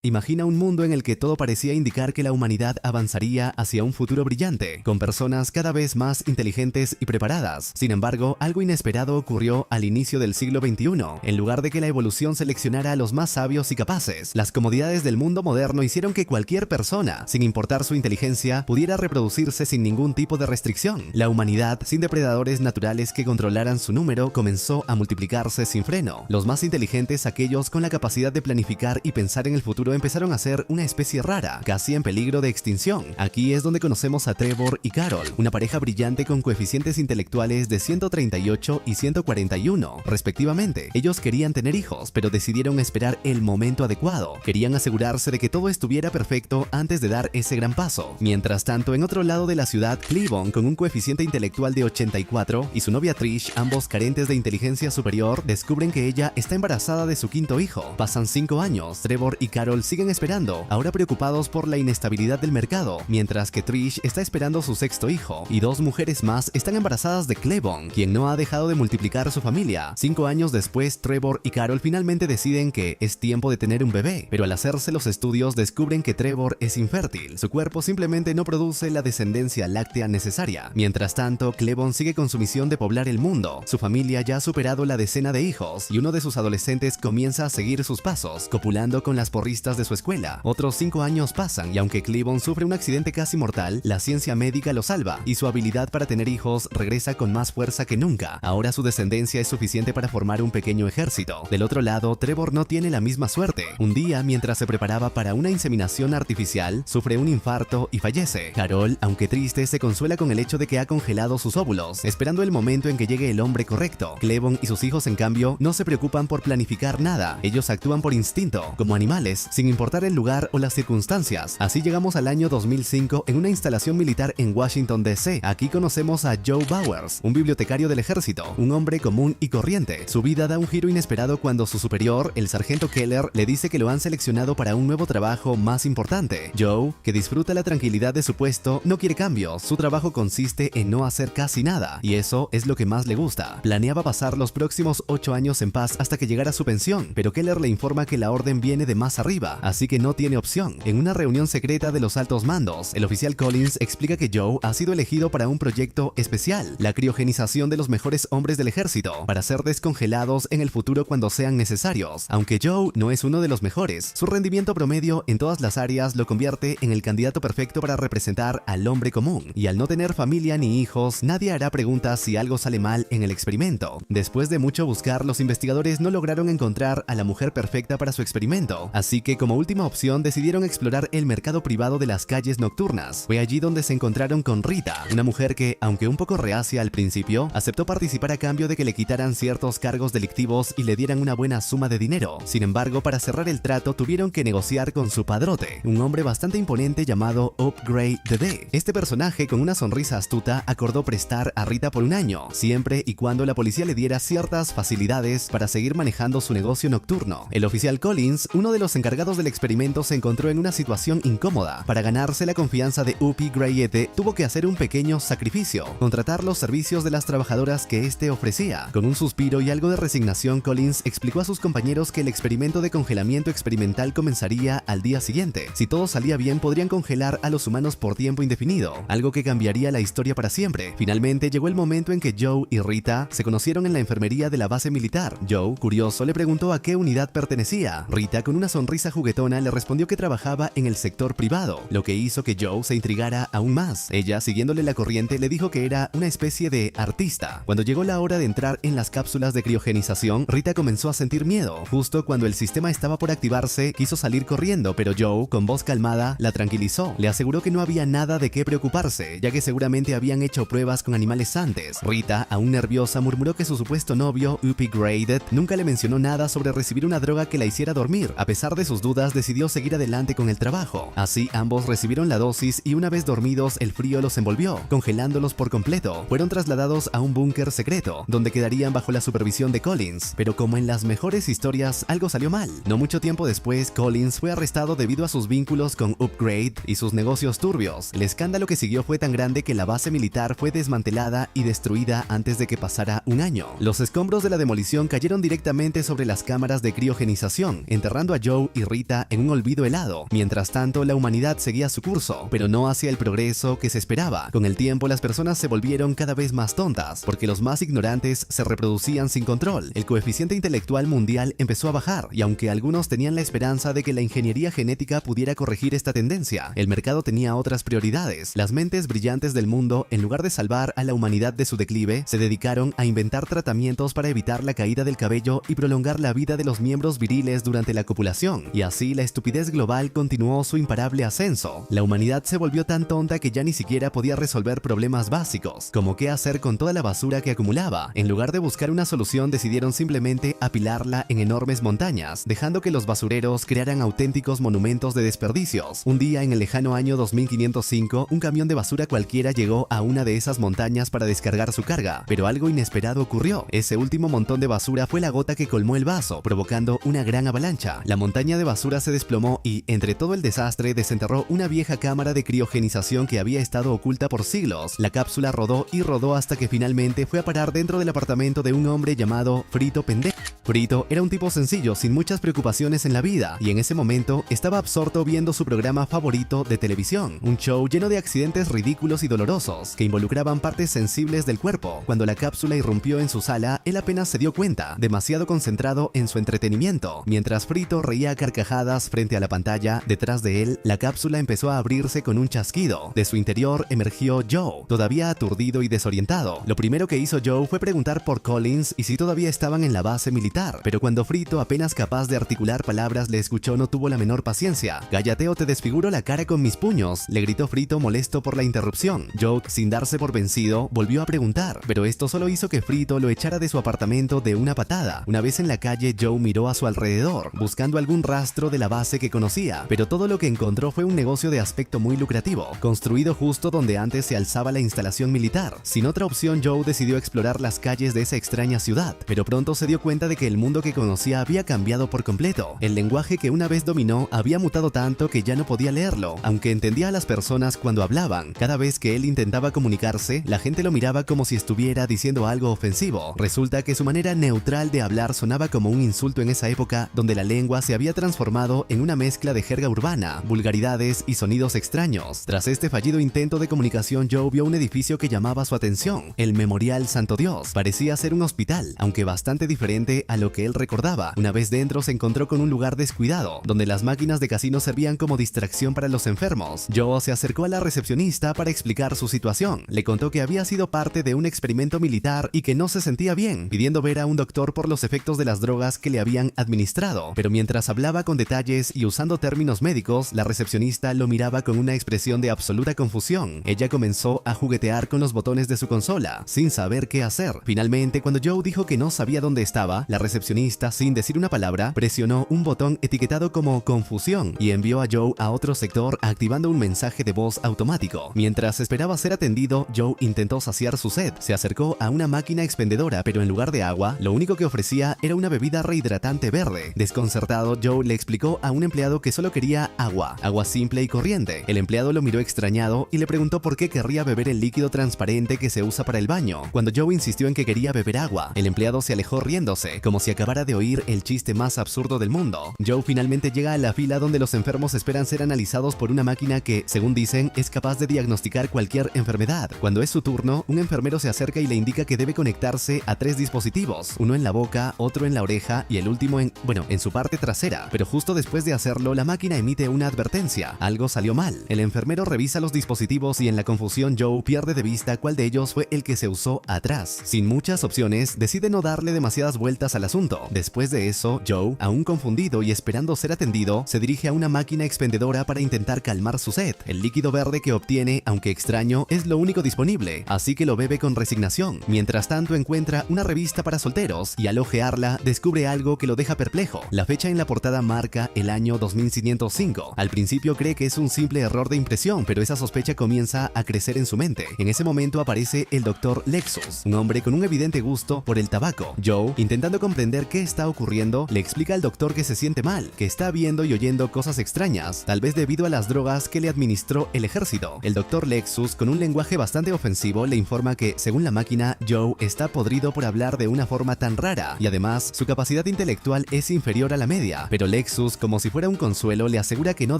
Imagina un mundo en el que todo parecía indicar que la humanidad avanzaría hacia un futuro brillante, con personas cada vez más inteligentes y preparadas. Sin embargo, algo inesperado ocurrió al inicio del siglo XXI. En lugar de que la evolución seleccionara a los más sabios y capaces, las comodidades del mundo moderno hicieron que cualquier persona, sin importar su inteligencia, pudiera reproducirse sin ningún tipo de restricción. La humanidad, sin depredadores naturales que controlaran su número, comenzó a multiplicarse sin freno. Los más inteligentes, aquellos con la capacidad de planificar y pensar en el futuro, empezaron a ser una especie rara, casi en peligro de extinción. Aquí es donde conocemos a Trevor y Carol, una pareja brillante con coeficientes intelectuales de 138 y 141, respectivamente. Ellos querían tener hijos, pero decidieron esperar el momento adecuado. Querían asegurarse de que todo estuviera perfecto antes de dar ese gran paso. Mientras tanto, en otro lado de la ciudad, Cleveland, con un coeficiente intelectual de 84, y su novia Trish, ambos carentes de inteligencia superior, descubren que ella está embarazada de su quinto hijo. Pasan 5 años, Trevor y Carol siguen esperando, ahora preocupados por la inestabilidad del mercado, mientras que Trish está esperando su sexto hijo, y 2 mujeres más están embarazadas de Cleveland, quien no ha dejado de multiplicar su familia. 5 años después, Trevor y Carol finalmente deciden que es tiempo de tener un bebé, pero al hacerse los estudios descubren que Trevor es infértil. Su cuerpo simplemente no produce la descendencia láctea necesaria. Mientras tanto, Cleveland sigue con su misión de poblar el mundo. Su familia ya ha superado la decena de hijos, y uno de sus adolescentes comienza a seguir sus pasos, copulando con las porristas de su escuela. Otros 5 años pasan, y aunque Cleveland sufre un accidente casi mortal, la ciencia médica lo salva, y su habilidad para tener hijos regresa con más fuerza que nunca. Ahora su descendencia es suficiente para formar un pequeño ejército. Del otro lado, Trevor no tiene la misma suerte. Un día, mientras se preparaba para una inseminación artificial, sufre un infarto y fallece. Carol, aunque triste, se consuela con el hecho de que ha congelado sus óvulos, esperando el momento en que llegue el hombre correcto. Cleveland y sus hijos, en cambio, no se preocupan por planificar nada. Ellos actúan por instinto, como animales, sin importar el lugar o las circunstancias. Así llegamos al año 2005 en una instalación militar en Washington, D.C. Aquí conocemos a Joe Bowers, un bibliotecario del ejército, un hombre común y corriente. Su vida da un giro inesperado cuando su superior, el sargento Keller, le dice que lo han seleccionado para un nuevo trabajo más importante. Joe, que disfruta la tranquilidad de su puesto, no quiere cambios. Su trabajo consiste en no hacer casi nada, y eso es lo que más le gusta. Planeaba pasar los próximos 8 años en paz hasta que llegara su pensión, pero Keller le informa que la orden viene de más arriba, así que no tiene opción. En una reunión secreta de los altos mandos, el oficial Collins explica que Joe ha sido elegido para un proyecto especial, la criogenización de los mejores hombres del ejército, para ser descongelados en el futuro cuando sean necesarios. Aunque Joe no es uno de los mejores, su rendimiento promedio en todas las áreas lo convierte en el candidato perfecto para representar al hombre común, y al no tener familia ni hijos, nadie hará preguntas si algo sale mal en el experimento. Después de mucho buscar, los investigadores no lograron encontrar a la mujer perfecta para su experimento, así que como última opción decidieron explorar el mercado privado de las calles nocturnas. Fue allí donde se encontraron con Rita, una mujer que, aunque un poco reacia al principio, aceptó participar a cambio de que le quitaran ciertos cargos delictivos y le dieran una buena suma de dinero. Sin embargo, para cerrar el trato tuvieron que negociar con su padrote, un hombre bastante imponente llamado Upgrade D. Este personaje, con una sonrisa astuta, acordó prestar a Rita por un año, siempre y cuando la policía le diera ciertas facilidades para seguir manejando su negocio nocturno. El oficial Collins, uno de los encargados del experimento, se encontró en una situación incómoda. Para ganarse la confianza de Upgrade, tuvo que hacer un pequeño sacrificio: contratar los servicios de las trabajadoras que este ofrecía. Con un suspiro y algo de resignación, Collins explicó a sus compañeros que el experimento de congelamiento experimental comenzaría al día siguiente. Si todo salía bien, podrían congelar a los humanos por tiempo indefinido, algo que cambiaría la historia para siempre. Finalmente llegó el momento en que Joe y Rita se conocieron en la enfermería de la base militar. Joe, curioso, le preguntó a qué unidad pertenecía. Rita, con una sonrisa juguetona, le respondió que trabajaba en el sector privado, lo que hizo que Joe se intrigara aún más. Ella, siguiéndole la corriente, le dijo que era una especie de artista. Cuando llegó la hora de entrar en las cápsulas de criogenización, Rita comenzó a sentir miedo. Justo cuando el sistema estaba por activarse, quiso salir corriendo, pero Joe, con voz calmada, la tranquilizó. Le aseguró que no había nada de qué preocuparse, ya que seguramente habían hecho pruebas con animales antes. Rita, aún nerviosa, murmuró que su supuesto novio, Upgrade, nunca le mencionó nada sobre recibir una droga que la hiciera dormir. A pesar de sus dudas, decidió seguir adelante con el trabajo. Así, ambos recibieron la dosis y una vez dormidos, el frío los envolvió, congelándolos por completo. Fueron trasladados a un búnker secreto, donde quedarían bajo la supervisión de Collins. Pero como en las mejores historias, algo salió mal. No mucho tiempo después, Collins fue arrestado debido a sus vínculos con Upgrade y sus negocios turbios. El escándalo que siguió fue tan grande que la base militar fue desmantelada y destruida antes de que pasara un año. Los escombros de la demolición cayeron directamente sobre las cámaras de criogenización, enterrando a Joe y Rita Rita en un olvido helado. Mientras tanto, la humanidad seguía su curso, pero no hacia el progreso que se esperaba. Con el tiempo, las personas se volvieron cada vez más tontas, porque los más ignorantes se reproducían sin control. El coeficiente intelectual mundial empezó a bajar, y aunque algunos tenían la esperanza de que la ingeniería genética pudiera corregir esta tendencia, el mercado tenía otras prioridades. Las mentes brillantes del mundo, en lugar de salvar a la humanidad de su declive, se dedicaron a inventar tratamientos para evitar la caída del cabello y prolongar la vida de los miembros viriles durante la copulación, y así la estupidez global continuó su imparable ascenso. La humanidad se volvió tan tonta que ya ni siquiera podía resolver problemas básicos, como qué hacer con toda la basura que acumulaba. En lugar de buscar una solución, decidieron simplemente apilarla en enormes montañas, dejando que los basureros crearan auténticos monumentos de desperdicios. Un día en el lejano año 2505, un camión de basura cualquiera llegó a una de esas montañas para descargar su carga, pero algo inesperado ocurrió. Ese último montón de basura fue la gota que colmó el vaso, provocando una gran avalancha. La montaña de basura se desplomó y, entre todo el desastre, desenterró una vieja cámara de criogenización que había estado oculta por siglos. La cápsula rodó y rodó hasta que finalmente fue a parar dentro del apartamento de un hombre llamado Frito Pendejo. Frito era un tipo sencillo, sin muchas preocupaciones en la vida, y en ese momento estaba absorto viendo su programa favorito de televisión, un show lleno de accidentes ridículos y dolorosos que involucraban partes sensibles del cuerpo. Cuando la cápsula irrumpió en su sala, él apenas se dio cuenta, demasiado concentrado en su entretenimiento. Mientras Frito reía a carcajadas frente a la pantalla, detrás de él, la cápsula empezó a abrirse con un chasquido. De su interior emergió Joe, todavía aturdido y desorientado. Lo primero que hizo Joe fue preguntar por Collins y si todavía estaban en la base militar, pero cuando Frito, apenas capaz de articular palabras, le escuchó, no tuvo la menor paciencia. «Cállate o te desfiguro la cara con mis puños», le gritó Frito, molesto por la interrupción. Joe, sin darse por vencido, volvió a preguntar, pero esto solo hizo que Frito lo echara de su apartamento de una patada. Una vez en la calle, Joe miró a su alrededor, buscando algún rastro de la base que conocía, pero todo lo que encontró fue un negocio de aspecto muy lucrativo, construido justo donde antes se alzaba la instalación militar. Sin otra opción, Joe decidió explorar las calles de esa extraña ciudad, pero pronto se dio cuenta de que el mundo que conocía había cambiado por completo. El lenguaje que una vez dominó había mutado tanto que ya no podía leerlo, aunque entendía a las personas cuando hablaban. Cada vez que él intentaba comunicarse, la gente lo miraba como si estuviera diciendo algo ofensivo. Resulta que su manera neutral de hablar sonaba como un insulto en esa época donde la lengua se había transformado en una mezcla de jerga urbana, vulgaridades y sonidos extraños. Tras este fallido intento de comunicación, Joe vio un edificio que llamaba su atención, el Memorial Santo Dios. Parecía ser un hospital, aunque bastante diferente a lo que él recordaba. Una vez dentro, se encontró con un lugar descuidado, donde las máquinas de casino servían como distracción para los enfermos. Joe se acercó a la recepcionista para explicar su situación. Le contó que había sido parte de un experimento militar y que no se sentía bien, pidiendo ver a un doctor por los efectos de las drogas que le habían administrado. Pero mientras hablaba con detalles y usando términos médicos, la recepcionista lo miraba con una expresión de absoluta confusión. Ella comenzó a juguetear con los botones de su consola, sin saber qué hacer. Finalmente, cuando Joe dijo que no sabía dónde estaba, la recepcionista, sin decir una palabra, presionó un botón etiquetado como confusión y envió a Joe a otro sector, activando un mensaje de voz automático. Mientras esperaba ser atendido, Joe intentó saciar su sed. Se acercó a una máquina expendedora, pero en lugar de agua, lo único que ofrecía era una bebida rehidratante verde. Desconcertado, Joe le explicó a un empleado que solo quería agua simple y corriente. El empleado lo miró extrañado y le preguntó por qué querría beber el líquido transparente que se usa para el baño. Cuando Joe insistió en que quería beber agua, el empleado se alejó riéndose, como si acabara de oír el chiste más absurdo del mundo. Joe finalmente llega a la fila donde los enfermos esperan ser analizados por una máquina que, según dicen, es capaz de diagnosticar cualquier enfermedad. Cuando es su turno, un enfermero se acerca y le indica que debe conectarse a 3 dispositivos, uno en la boca, otro en la oreja y el último en su parte trasera. Pero justo después de hacerlo, la máquina emite una advertencia: algo salió mal. El enfermero revisa los dispositivos y en la confusión Joe pierde de vista cuál de ellos fue el que se usó atrás. Sin muchas opciones, decide no darle demasiadas vueltas al asunto. Después de eso, Joe, aún confundido y esperando ser atendido, se dirige a una máquina expendedora para intentar calmar su sed. El líquido verde que obtiene, aunque extraño, es lo único disponible, así que lo bebe con resignación. Mientras tanto, encuentra una revista para solteros y al hojearla descubre algo que lo deja perplejo. La fecha en la portada marca el año 2505. Al principio cree que es un simple error de impresión, pero esa sospecha comienza a crecer en su mente. En ese momento aparece el Dr. Lexus, un hombre con un evidente gusto por el tabaco. Joe, intentando comprender qué está ocurriendo, le explica al doctor que se siente mal, que está viendo y oyendo cosas extrañas, tal vez debido a las drogas que le administró el ejército. El doctor Lexus, con un lenguaje bastante ofensivo, le informa que, según la máquina, Joe está podrido por hablar de una forma tan rara, y además, su capacidad intelectual es inferior a la media. Pero Lexus, como si fuera un consuelo, le asegura que no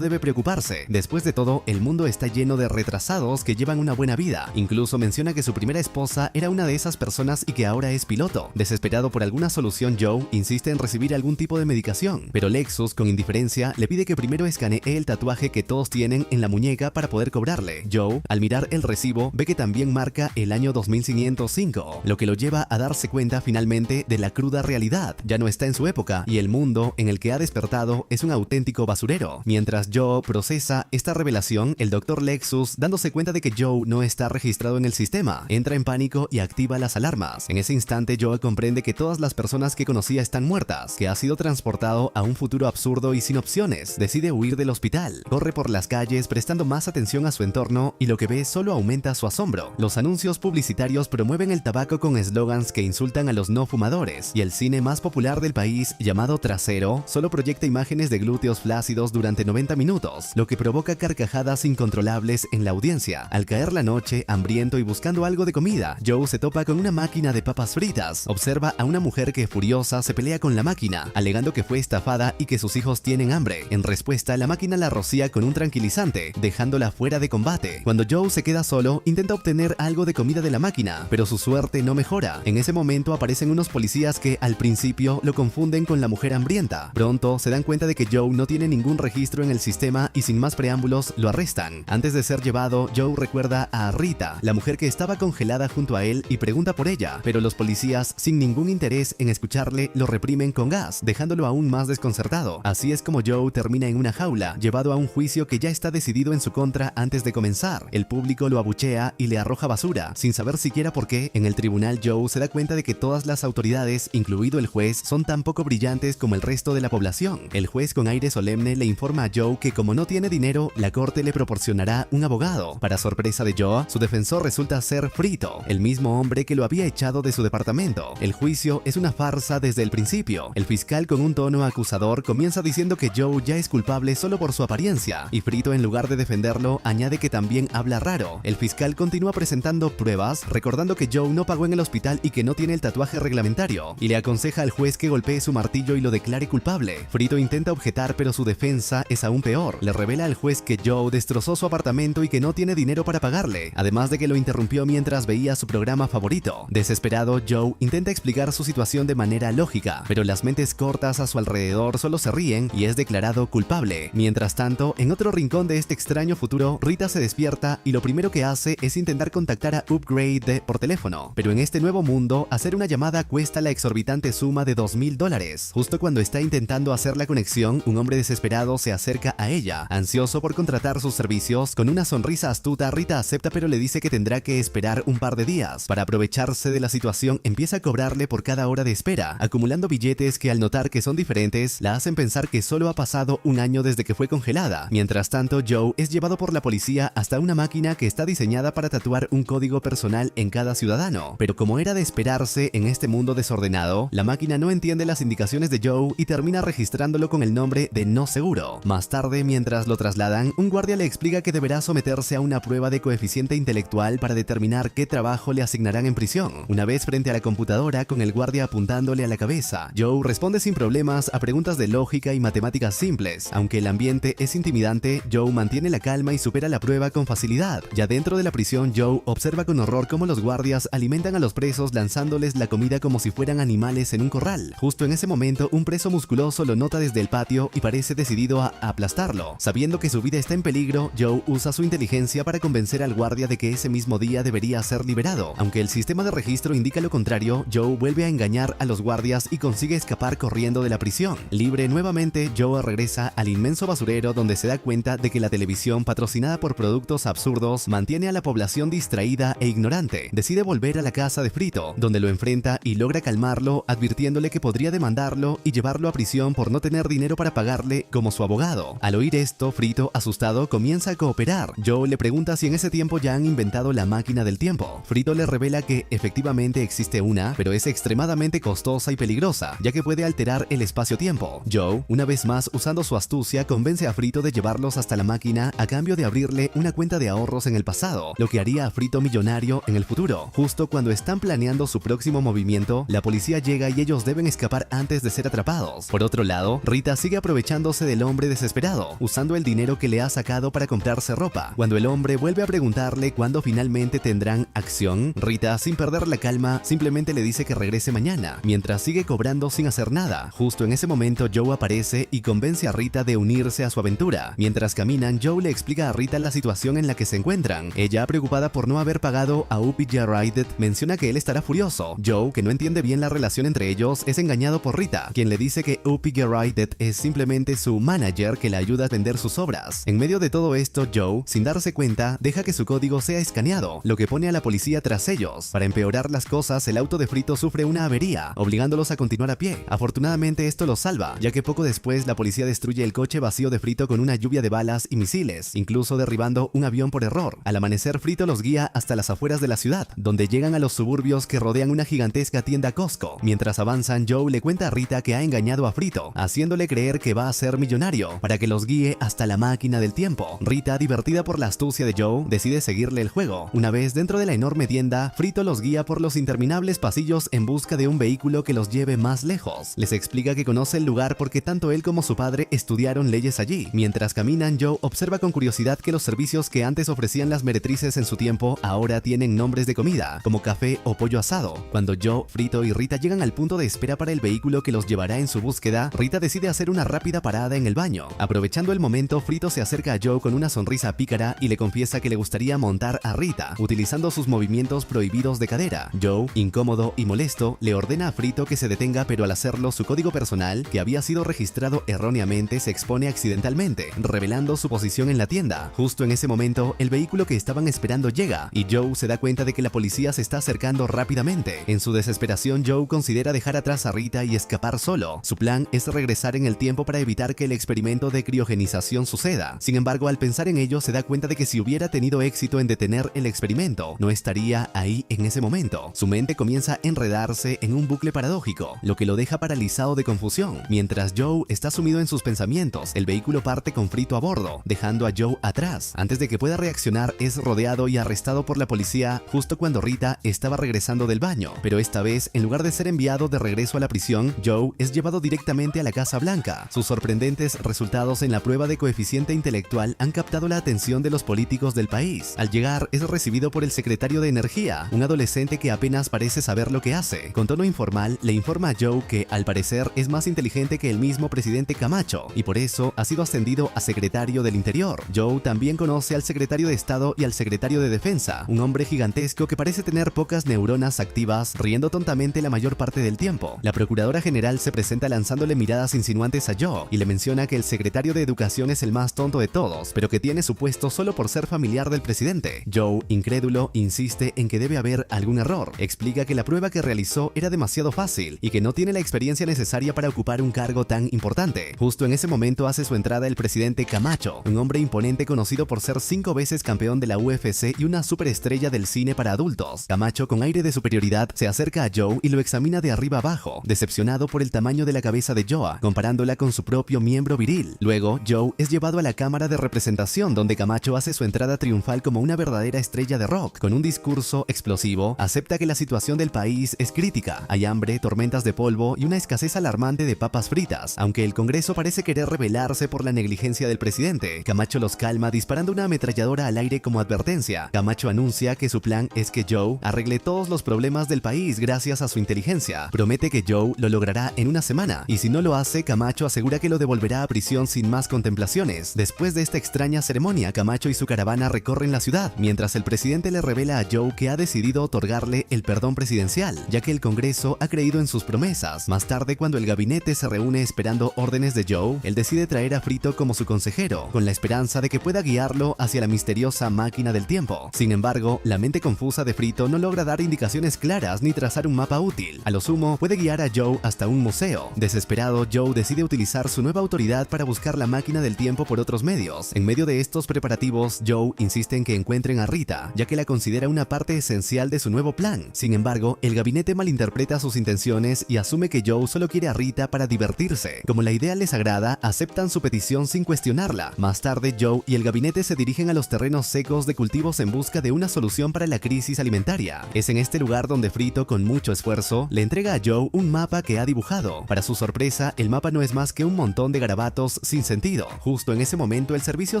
debe preocuparse. Después de todo, el mundo está lleno de retrasados que llevan una buena vida. Incluso menciona que su primera esposa era una de esas personas y que ahora es piloto. Desesperado por alguna solución, Joe insiste en recibir algún tipo de medicación, pero Lexus, con indiferencia, le pide que primero escanee el tatuaje que todos tienen en la muñeca para poder cobrarle. Joe, al mirar el recibo, ve que también marca el año 2505, lo que lo lleva a darse cuenta finalmente de la cruda realidad. Ya no está en su época, y el mundo en el que ha despertado es un auténtico basurero. Mientras Joe procesa esta revelación, el Dr. Lexus, dándose cuenta de que Joe no está registrado en el sistema, entra en pánico y activa las alarmas. En ese instante, Joe comprende que todas las personas que conocía están muertas, que ha sido transportado a un futuro absurdo y sin opciones. Decide huir del hospital, corre por las calles prestando más atención a su entorno, y lo que ve solo aumenta su asombro. Los anuncios publicitarios promueven el tabaco con eslogans que insultan a los no fumadores, y el cine más popular del país, llamado Trasero, solo proyecta imágenes de glúteos flácidos durante 90 minutos, lo que provoca carcajadas incontrolables en la audiencia. Al caer la noche, hambriento y buscando algo de comida, Joe se topa con una máquina de papas fritas. Observa a una mujer que, furiosa, se pelea con la máquina, alegando que fue estafada y que sus hijos tienen hambre. En respuesta, la máquina la rocía con un tranquilizante, dejándola fuera de combate. Cuando Joe se queda solo, intenta obtener algo de comida de la máquina, pero su suerte no mejora. En ese momento aparecen unos policías que, al principio, lo confunden con la mujer hambrienta. Pronto se dan cuenta de que Joe no tiene ningún registro en el sistema y, sin más preámbulos, lo arrestan. Antes de ser llevado, Joe recuerda a Rita, la mujer que estaba congelada junto a él, y pregunta por ella, pero los policías, sin ningún interés en escucharle, lo reprimen con gas, dejándolo aún más desconcertado. Así es como Joe termina en una jaula, llevado a un juicio que ya está decidido en su contra antes de comenzar. El público lo abuchea y le arroja basura, sin saber siquiera por qué. En el tribunal, Joe se da cuenta de que todas las autoridades, incluido el juez, son tan poco brillantes como el resto de la población. El juez, con aire solemne, le informa a Joe que, como no tiene dinero, la corte le proporcionará un abogado. Para sorpresa de Joe, su defensor resulta ser Frito, el mismo hombre que lo había echado de su departamento. El juicio es una farsa desde el principio. El fiscal, con un tono acusador, comienza diciendo que Joe ya es culpable solo por su apariencia, y Frito, en lugar de defenderlo, añade que también habla raro. El fiscal continúa presentando pruebas, recordando que Joe no pagó en el hospital y que no tiene el tatuaje reglamentario, y le aconseja al juez que golpee su martillo y lo declare culpable. Frito intenta objetar, pero su defensa es aún peor. Le revela al juez que Joe destrozó su apartamento y que no tiene dinero para pagarle, además de que lo interrumpió mientras veía su programa favorito. Desesperado, Joe intenta explicar su situación de manera lógica, pero las mentes cortas a su alrededor solo se ríen y es declarado culpable. Mientras tanto, en otro rincón de este extraño futuro, Rita se despierta y lo primero que hace es intentar contactar a Upgrade por teléfono, pero en este nuevo mundo, hacer una llamada cuesta la exorbitante suma de $2000. Justo cuando está intentando hacer la conexión, un hombre desesperado se acerca a ella, ansioso por contratar sus servicios. Con una sonrisa astuta, Rita acepta, pero le dice que tendrá que esperar un par de días. Para aprovecharse de la situación, empieza a cobrarle por cada hora de espera, acumulando billetes que, al notar que son diferentes, la hacen pensar que solo ha pasado un año desde que fue congelada. Mientras tanto, Joe es llevado por la policía hasta una máquina que está diseñada para tatuar un código personal en cada ciudadano. Pero como era de esperarse en este mundo desordenado, la máquina no entiende las indicaciones de Joe y termina registrándolo con el nombre de no seguro. Más tarde, mientras lo trasladan, un guardia le explica que deberá someterse a una prueba de coeficiente intelectual para determinar qué trabajo le asignarán en prisión. Una vez frente a la computadora, con el guardia apuntándole a la cabeza, Joe responde sin problemas a preguntas de lógica y matemáticas simples. Aunque el ambiente es intimidante, Joe mantiene la calma y supera la prueba con facilidad. Ya dentro de la prisión, Joe observa con horror cómo los guardias alimentan a los presos lanzándoles la comida como si fueran animales en un corral. Justo en ese momento, un preso musculoso lo nota desde el patio y parece decidido a aplastarlo. Sabiendo que su vida está en peligro, Joe usa su inteligencia para convencer al guardia de que ese mismo día debería ser liberado. Aunque el sistema de registro indica lo contrario, Joe vuelve a engañar a los guardias y consigue escapar corriendo de la prisión. Libre nuevamente, Joe regresa al inmenso basurero, donde se da cuenta de que la televisión, patrocinada por productos absurdos, mantiene a la población distraída e ignorante. Decide volver a la casa de Frito, donde lo enfrenta y logra calmarlo, advirtiéndole que podría demandarlo y llevarlo a prisión por no tener dinero para pagarle como su abogado. Al oír esto, Frito, asustado, comienza a cooperar. Joe le pregunta si en ese tiempo ya han inventado la máquina del tiempo. Frito le revela que efectivamente existe una, pero es extremadamente costosa costosa y peligrosa, ya que puede alterar el espacio-tiempo. Joe, una vez más usando su astucia, convence a Frito de llevarlos hasta la máquina a cambio de abrirle una cuenta de ahorros en el pasado, lo que haría a Frito millonario en el futuro. Justo cuando están planeando su próximo movimiento, la policía llega y ellos deben escapar antes de ser atrapados. Por otro lado, Rita sigue aprovechándose del hombre desesperado, usando el dinero que le ha sacado para comprarse ropa. Cuando el hombre vuelve a preguntarle cuándo finalmente tendrán acción, Rita, sin perder la calma, simplemente le dice que regrese mañana, mientras sigue cobrando sin hacer nada. Justo en ese momento Joe aparece y convence a Rita de unirse a su aventura. Mientras caminan, Joe le explica a Rita la situación en la que se encuentran. Ella, preocupada por no haber pagado a Uppy Gerridet, menciona que él estará furioso. Joe, que no entiende bien la relación entre ellos, es engañado por Rita, quien le dice que Uppy Gerridet es simplemente su manager que le ayuda a vender sus obras. En medio de todo esto, Joe, sin darse cuenta, deja que su código sea escaneado, lo que pone a la policía tras ellos. Para empeorar las cosas, el auto de Frito sufre una avería, obligándolos a continuar a pie. Afortunadamente esto los salva, ya que poco después la policía destruye el coche vacío de Frito con una lluvia de balas y misiles, incluso derribando un avión por error. Al amanecer, Frito los guía hasta las afueras de la ciudad, donde llegan a los suburbios que rodean una gigantesca tienda Costco. Mientras avanzan, Joe le cuenta a Rita que ha engañado a Frito, haciéndole creer que va a ser millonario, para que los guíe hasta la máquina del tiempo. Rita, divertida por la astucia de Joe, decide seguirle el juego. Una vez dentro de la enorme tienda, Frito los guía por los interminables pasillos en busca de un vehículo que los lleve más lejos. Les explica que conoce el lugar porque tanto él como su padre estudiaron leyes allí. Mientras caminan, Joe observa con curiosidad que los servicios que antes ofrecían las meretrices en su tiempo ahora tienen nombres de comida, como café o pollo asado. Cuando Joe, Frito y Rita llegan al punto de espera para el vehículo que los llevará en su búsqueda, Rita decide hacer una rápida parada en el baño. Aprovechando el momento, Frito se acerca a Joe con una sonrisa pícara y le confiesa que le gustaría montar a Rita, utilizando sus movimientos prohibidos de cadera. Joe, incómodo y molesto, le ordena a Frito que se detenga, pero al hacerlo, su código personal, que había sido registrado erróneamente, se expone accidentalmente, revelando su posición en la tienda. Justo en ese momento, el vehículo que estaban esperando llega, y Joe se da cuenta de que la policía se está acercando rápidamente. En su desesperación, Joe considera dejar atrás a Rita y escapar solo. Su plan es regresar en el tiempo para evitar que el experimento de criogenización suceda. Sin embargo, al pensar en ello, se da cuenta de que si hubiera tenido éxito en detener el experimento, no estaría ahí en ese momento. Su mente comienza a enredarse en un bucle paradójico, lo que lo deja paralizado de confusión. Mientras Joe está sumido en sus pensamientos, el vehículo parte con Frito a bordo, dejando a Joe atrás. Antes de que pueda reaccionar, es rodeado y arrestado por la policía justo cuando Rita estaba regresando del baño. Pero esta vez, en lugar de ser enviado de regreso a la prisión, Joe es llevado directamente a la Casa Blanca. Sus sorprendentes resultados en la prueba de coeficiente intelectual han captado la atención de los políticos del país. Al llegar, es recibido por el secretario de Energía, un adolescente que apenas parece saber lo que hace. Con tono informal, le informa a Joe que, al parecer, es más inteligente que el mismo presidente Camacho, y por eso ha sido ascendido a secretario del Interior. Joe también conoce al secretario de Estado y al secretario de Defensa, un hombre gigantesco que parece tener pocas neuronas activas, riendo tontamente la mayor parte del tiempo. La procuradora general se presenta lanzándole miradas insinuantes a Joe y le menciona que el secretario de Educación es el más tonto de todos, pero que tiene su puesto solo por ser familiar del presidente. Joe, incrédulo, insiste en que debe haber algún error. Explica que la prueba que realizó era demasiado fácil y que no tiene la experiencia necesaria para ocupar un cargo tan importante. Justo en ese momento hace su entrada el presidente Camacho, un hombre imponente conocido por ser 5 veces campeón de la UFC y una superestrella del cine para adultos. Camacho, con aire de superioridad, se acerca a Joe y lo examina de arriba abajo, decepcionado por el tamaño de la cabeza de Joe, comparándola con su propio miembro viril. Luego, Joe es llevado a la Cámara de Representación, donde Camacho hace su entrada triunfal como una verdadera estrella de rock. Con un discurso explosivo, acepta que la situación del país es crítica. Hay hambre, tormentas de polvo y una escasez alarmante de papas fritas. Aunque el Congreso parece querer rebelarse por la negligencia del presidente, Camacho los calma disparando una ametralladora al aire como advertencia. Camacho anuncia que su plan es que Joe arregle todos los problemas del país gracias a su inteligencia. Promete que Joe lo logrará en una semana, y si no lo hace, Camacho asegura que lo devolverá a prisión sin más contemplaciones. Después de esta extraña ceremonia, Camacho y su caravana recorren la ciudad, mientras el presidente le revela a Joe que ha decidido otorgarle el perdón presidencial, ya que el Congreso ha creído en sus promesas. Más tarde, cuando el gabinete se reúne esperando órdenes de Joe, él decide traer a Frito como su consejero, con la esperanza de que pueda guiarlo hacia la misteriosa máquina del tiempo. Sin embargo, la mente confusa de Frito no logra dar indicaciones claras ni trazar un mapa útil. A lo sumo, puede guiar a Joe hasta un museo. Desesperado, Joe decide utilizar su nueva autoridad para buscar la máquina del tiempo por otros medios. En medio de estos preparativos, Joe insiste en que encuentren a Rita, ya que la considera una parte esencial de su nuevo plan. Sin embargo, el gabinete malinterpreta sus sus intenciones y asume que Joe solo quiere a Rita para divertirse. Como la idea les agrada, aceptan su petición sin cuestionarla. Más tarde, Joe y el gabinete se dirigen a los terrenos secos de cultivos en busca de una solución para la crisis alimentaria. Es en este lugar donde Frito, con mucho esfuerzo, le entrega a Joe un mapa que ha dibujado. Para su sorpresa, el mapa no es más que un montón de garabatos sin sentido. Justo en ese momento, el servicio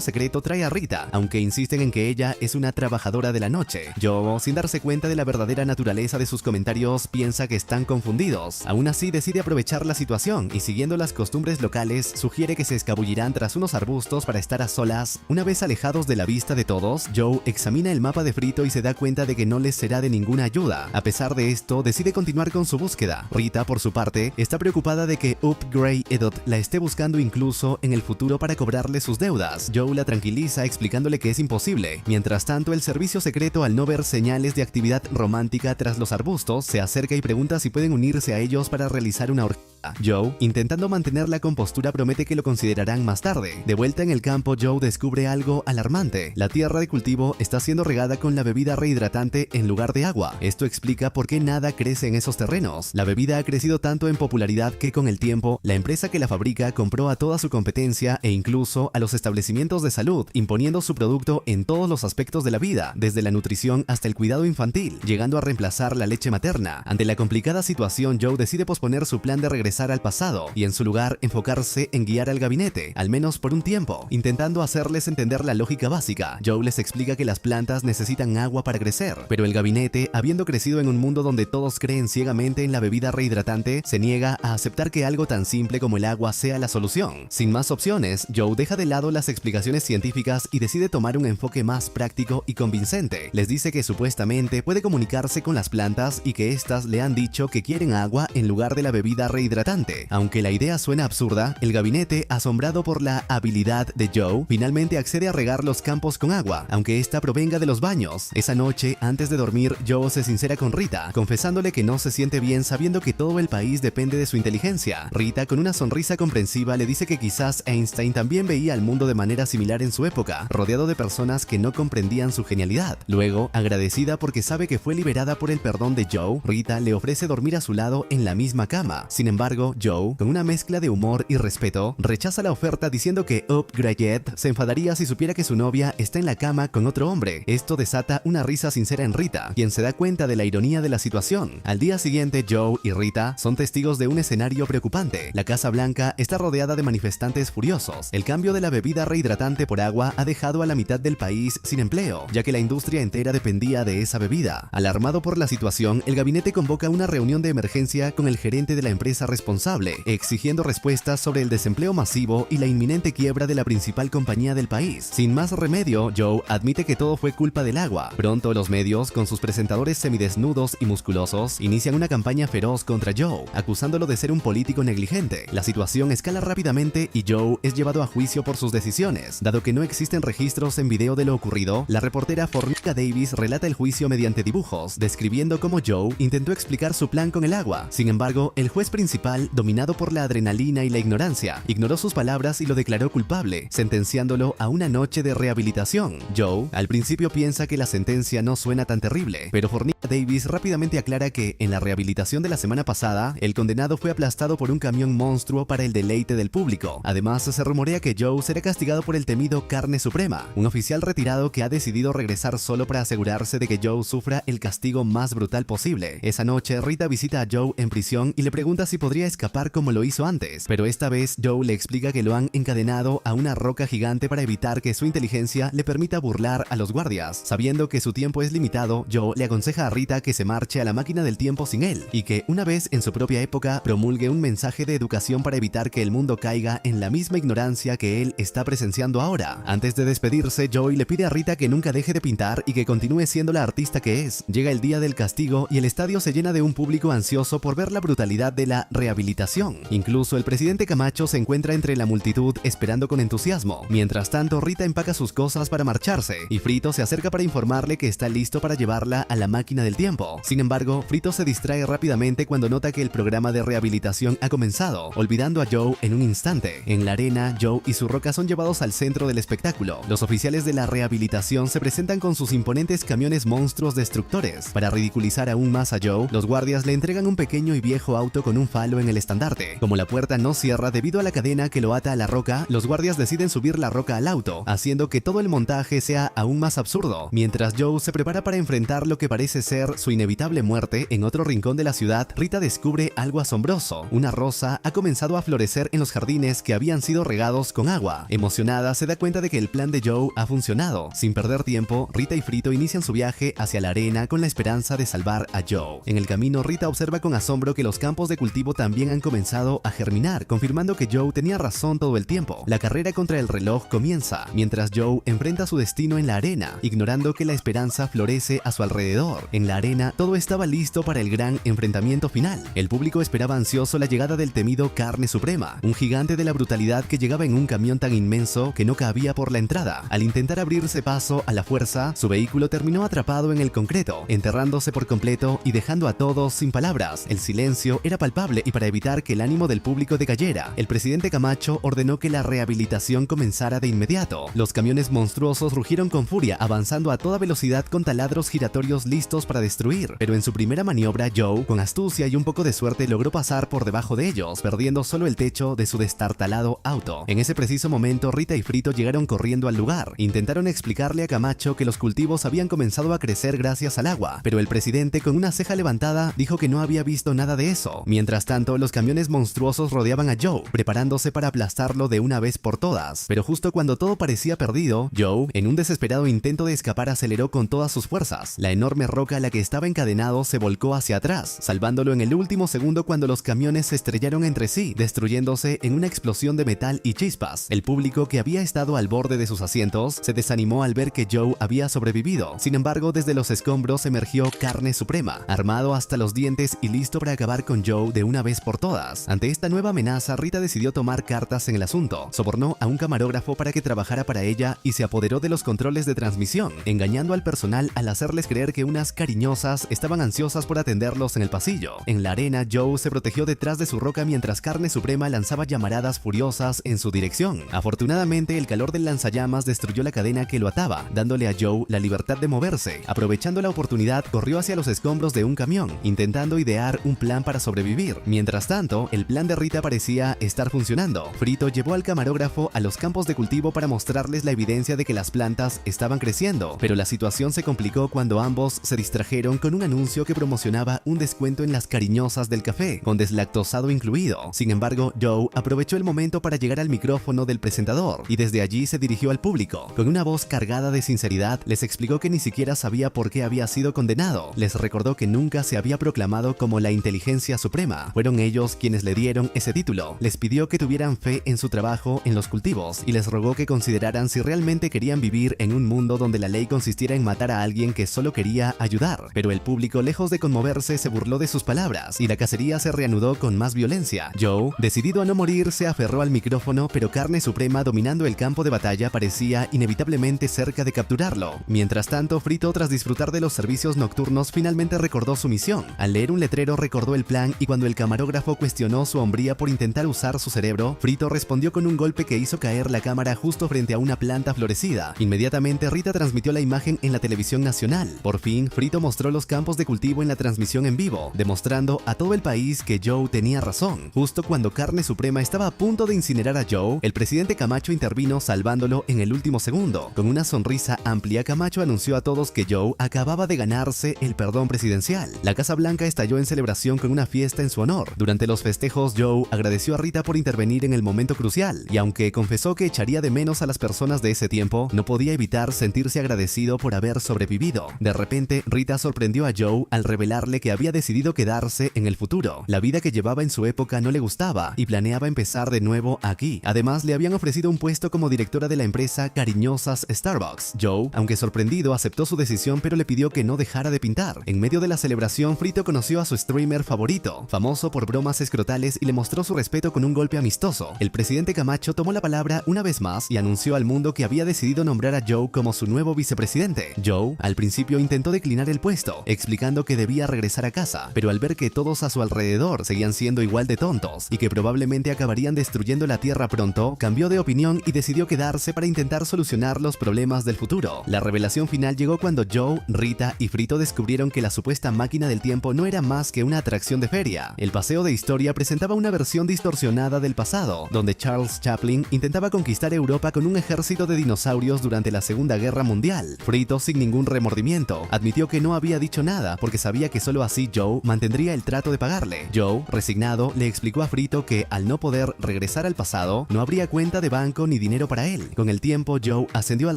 secreto trae a Rita, aunque insisten en que ella es una trabajadora de la noche. Joe, sin darse cuenta de la verdadera naturaleza de sus comentarios, piensa que están confundidos. Aún así, decide aprovechar la situación y, siguiendo las costumbres locales, sugiere que se escabullirán tras unos arbustos para estar a solas. Una vez alejados de la vista de todos, Joe examina el mapa de Frito y se da cuenta de que no les será de ninguna ayuda. A pesar de esto, decide continuar con su búsqueda. Rita, por su parte, está preocupada de que Grey Edot la esté buscando incluso en el futuro para cobrarle sus deudas. Joe la tranquiliza explicándole que es imposible. Mientras tanto, el servicio secreto, al no ver señales de actividad romántica tras los arbustos, se acerca y pregunta si pueden unirse a ellos para realizar una orgía. Joe, intentando mantener la compostura, promete que lo considerarán más tarde. De vuelta en el campo, Joe descubre algo alarmante. La tierra de cultivo está siendo regada con la bebida rehidratante en lugar de agua. Esto explica por qué nada crece en esos terrenos. La bebida ha crecido tanto en popularidad que con el tiempo, la empresa que la fabrica compró a toda su competencia e incluso a los establecimientos de salud, imponiendo su producto en todos los aspectos de la vida, desde la nutrición hasta el cuidado infantil, llegando a reemplazar la leche materna. Ante la complicada situación, Joe decide posponer su plan de regresar al pasado y en su lugar enfocarse en guiar al gabinete, al menos por un tiempo, intentando hacerles entender la lógica básica. Joe les explica que las plantas necesitan agua para crecer, pero el gabinete, habiendo crecido en un mundo donde todos creen ciegamente en la bebida rehidratante, se niega a aceptar que algo tan simple como el agua sea la solución. Sin más opciones, Joe deja de lado las explicaciones científicas y decide tomar un enfoque más práctico y convincente. Les dice que supuestamente puede comunicarse con las plantas y que éstas le han dicho que quieren agua en lugar de la bebida rehidratante. Aunque la idea suena absurda, el gabinete, asombrado por la habilidad de Joe, finalmente accede a regar los campos con agua, aunque esta provenga de los baños. Esa noche, antes de dormir, Joe se sincera con Rita, confesándole que no se siente bien sabiendo que todo el país depende de su inteligencia. Rita, con una sonrisa comprensiva, le dice que quizás Einstein también veía al mundo de manera similar en su época, rodeado de personas que no comprendían su genialidad. Luego, agradecida porque sabe que fue liberada por el perdón de Joe, Rita le ofrece dormir a su lado en la misma cama. Sin embargo, Joe, con una mezcla de humor y respeto, rechaza la oferta diciendo que Grayet se enfadaría si supiera que su novia está en la cama con otro hombre. Esto desata una risa sincera en Rita, quien se da cuenta de la ironía de la situación. Al día siguiente, Joe y Rita son testigos de un escenario preocupante. La Casa Blanca está rodeada de manifestantes furiosos. El cambio de la bebida rehidratante por agua ha dejado a la mitad del país sin empleo, ya que la industria entera dependía de esa bebida. Alarmado por la situación, el gabinete convoca una reunión de emergencia con el gerente de la empresa responsable, exigiendo respuestas sobre el desempleo masivo y la inminente quiebra de la principal compañía del país. Sin más remedio, Joe admite que todo fue culpa del agua. Pronto los medios, con sus presentadores semidesnudos y musculosos, inician una campaña feroz contra Joe, acusándolo de ser un político negligente. La situación escala rápidamente y Joe es llevado a juicio por sus decisiones. Dado que no existen registros en video de lo ocurrido, la reportera Fornica Davis relata el juicio mediante dibujos, describiendo cómo Joe intentó explicar su plan con el agua. Sin embargo, el juez principal, dominado por la adrenalina y la ignorancia, ignoró sus palabras y lo declaró culpable, sentenciándolo a una noche de rehabilitación. Joe, al principio piensa que la sentencia no suena tan terrible, pero Fornica Davis rápidamente aclara que, en la rehabilitación de la semana pasada, el condenado fue aplastado por un camión monstruo para el deleite del público. Además, se rumorea que Joe será castigado por el temido Carne Suprema, un oficial retirado que ha decidido regresar solo para asegurarse de que Joe sufra el castigo más brutal posible. Esa noche, Rita visita a Joe en prisión y le pregunta si podría escapar como lo hizo antes, pero esta vez Joe le explica que lo han encadenado a una roca gigante para evitar que su inteligencia le permita burlar a los guardias. Sabiendo que su tiempo es limitado, Joe le aconseja a Rita que se marche a la máquina del tiempo sin él y que, una vez en su propia época, promulgue un mensaje de educación para evitar que el mundo caiga en la misma ignorancia que él está presenciando ahora. Antes de despedirse, Joey le pide a Rita que nunca deje de pintar y que continúe siendo la artista que es. Llega el día del castigo y el estadio se llena de un público ansioso por ver la brutalidad de la rehabilitación. Incluso el presidente Camacho se encuentra entre la multitud esperando con entusiasmo. Mientras tanto, Rita empaca sus cosas para marcharse y Frito se acerca para informarle que está listo para llevarla a la máquina del tiempo. Sin embargo, Frito se distrae rápidamente cuando nota que el programa de rehabilitación ha comenzado, olvidando a Joe en un instante. En la arena, Joe y su roca son llevados al centro del espectáculo. Los oficiales de la rehabilitación se presentan con sus imponentes camiones monstruos destructores. Para ridiculizar aún más a Joe, los guardias guardias le entregan un pequeño y viejo auto con un falo en el estandarte. Como la puerta no cierra debido a la cadena que lo ata a la roca, los guardias deciden subir la roca al auto, haciendo que todo el montaje sea aún más absurdo. Mientras Joe se prepara para enfrentar lo que parece ser su inevitable muerte, en otro rincón de la ciudad, Rita descubre algo asombroso. Una rosa ha comenzado a florecer en los jardines que habían sido regados con agua. Emocionada, se da cuenta de que el plan de Joe ha funcionado. Sin perder tiempo, Rita y Frito inician su viaje hacia la arena con la esperanza de salvar a Joe. En el camino, Rita observa con asombro que los campos de cultivo también han comenzado a germinar, confirmando que Joe tenía razón todo el tiempo. La carrera contra el reloj comienza, mientras Joe enfrenta su destino en la arena, ignorando que la esperanza florece a su alrededor. En la arena, todo estaba listo para el gran enfrentamiento final. El público esperaba ansioso la llegada del temido Carne Suprema, un gigante de la brutalidad que llegaba en un camión tan inmenso que no cabía por la entrada. Al intentar abrirse paso a la fuerza, su vehículo terminó atrapado en el concreto, enterrándose por completo y dejando a todos sin palabras. El silencio era palpable y para evitar que el ánimo del público decayera, el presidente Camacho ordenó que la rehabilitación comenzara de inmediato. Los camiones monstruosos rugieron con furia, avanzando a toda velocidad con taladros giratorios listos para destruir. Pero en su primera maniobra, Joe, con astucia y un poco de suerte, logró pasar por debajo de ellos, perdiendo solo el techo de su destartalado auto. En ese preciso momento, Rita y Frito llegaron corriendo al lugar. Intentaron explicarle a Camacho que los cultivos habían comenzado a crecer gracias al agua, pero el presidente, con una ceja levantada, dijo que no había visto nada de eso. Mientras tanto, los camiones monstruosos rodeaban a Joe, preparándose para aplastarlo de una vez por todas. Pero justo cuando todo parecía perdido, Joe, en un desesperado intento de escapar, aceleró con todas sus fuerzas. La enorme roca a la que estaba encadenado se volcó hacia atrás, salvándolo en el último segundo cuando los camiones se estrellaron entre sí, destruyéndose en una explosión de metal y chispas. El público, que había estado al borde de sus asientos, se desanimó al ver que Joe había sobrevivido. Sin embargo, desde los escombros emergió Carne Suprema, armado hasta los dientes y listo para acabar con Joe de una vez por todas. Ante esta nueva amenaza, Rita decidió tomar cartas en el asunto. Sobornó a un camarógrafo para que trabajara para ella y se apoderó de los controles de transmisión, engañando al personal al hacerles creer que unas cariñosas estaban ansiosas por atenderlos en el pasillo. En la arena, Joe se protegió detrás de su roca mientras Carne Suprema lanzaba llamaradas furiosas en su dirección. Afortunadamente, el calor del lanzallamas destruyó la cadena que lo ataba, dándole a Joe la libertad de moverse. Aprovechando la oportunidad, corrió hacia los escombros de un camión, intentando idear un plan para sobrevivir. Mientras tanto, el plan de Rita parecía estar funcionando. Frito llevó al camarógrafo a los campos de cultivo para mostrarles la evidencia de que las plantas estaban creciendo, pero la situación se complicó cuando ambos se distrajeron con un anuncio que promocionaba un descuento en las cariñosas del café, con deslactosado incluido. Sin embargo, Joe aprovechó el momento para llegar al micrófono del presentador y desde allí se dirigió al público. Con una voz cargada de sinceridad, les explicó que ni siquiera sabía por qué había sido condenado. Les recordó que nunca se había proclamado como la inteligencia suprema. Fueron ellos quienes le dieron ese título. Les pidió que tuvieran fe en su trabajo en los cultivos y les rogó que consideraran si realmente querían vivir en un mundo donde la ley consistiera en matar a alguien que solo quería ayudar. Pero el público, lejos de conmoverse, se burló de sus palabras y la cacería se reanudó con más violencia. Joe, decidido a no morir, se aferró al micrófono, pero Carne Suprema, dominando el campo de batalla, parecía inevitablemente cerca de capturarlo. Mientras tanto, Frito, tras disfrutar de los servicios nocturnos, finalmente recordó su misión. Al leer un letrero recordó el plan y cuando el camarógrafo cuestionó su hombría por intentar usar su cerebro, Frito respondió con un golpe que hizo caer la cámara justo frente a una planta florecida. Inmediatamente, Rita transmitió la imagen en la televisión nacional. Por fin, Frito mostró los campos de cultivo en la transmisión en vivo, demostrando a todo el país que Joe tenía razón. Justo cuando Carne Suprema estaba a punto de incinerar a Joe, el presidente Camacho intervino salvándolo en el último segundo. Con una sonrisa amplia, Camacho anunció a todos que Joe acababa de ganarse el perdón presidencial. La Casa Blanca estalló en celebración con una fiesta en su honor. Durante los festejos, Joe agradeció a Rita por intervenir en el momento crucial, y aunque confesó que echaría de menos a las personas de ese tiempo, no podía evitar sentirse agradecido por haber sobrevivido. De repente, Rita sorprendió a Joe al revelarle que había decidido quedarse en el futuro. La vida que llevaba en su época no le gustaba y planeaba empezar de nuevo aquí. Además, le habían ofrecido un puesto como directora de la empresa Cariñosas Starbucks. Joe, aunque sorprendido, aceptó su decisión, pero le pidió que no dejara de pintar. En medio de la celebración, Frito conoció a su streamer favorito, famoso por bromas escrotales, y le mostró su respeto con un golpe amistoso. El presidente Camacho tomó la palabra una vez más y anunció al mundo que había decidido nombrar a Joe como su nuevo vicepresidente. Joe, al principio, intentó declinar el puesto, explicando que debía regresar a casa, pero al ver que todos a su alrededor seguían siendo igual de tontos y que probablemente acabarían destruyendo la tierra pronto, cambió de opinión y decidió quedarse para intentar solucionar los problemas del futuro. La revelación final llegó cuando Joe, Rita y Frito descubrieron que la supuesta máquina del tiempo tiempo no era más que una atracción de feria. El paseo de historia presentaba una versión distorsionada del pasado, donde Charles Chaplin intentaba conquistar Europa con un ejército de dinosaurios durante la Segunda Guerra Mundial. Frito, sin ningún remordimiento, admitió que no había dicho nada porque sabía que solo así Joe mantendría el trato de pagarle. Joe, resignado, le explicó a Frito que, al no poder regresar al pasado, no habría cuenta de banco ni dinero para él. Con el tiempo, Joe ascendió al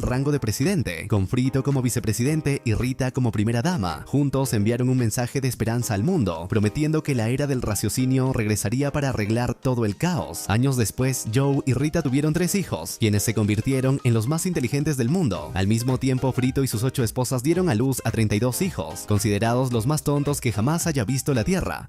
rango de presidente, con Frito como vicepresidente y Rita como primera dama. Juntos enviaron un mensaje de esperanza al mundo, prometiendo que la era del raciocinio regresaría para arreglar todo el caos. Años después, Joe y Rita tuvieron 3 hijos, quienes se convirtieron en los más inteligentes del mundo. Al mismo tiempo, Frito y sus 8 esposas dieron a luz a 32 hijos, considerados los más tontos que jamás haya visto la Tierra.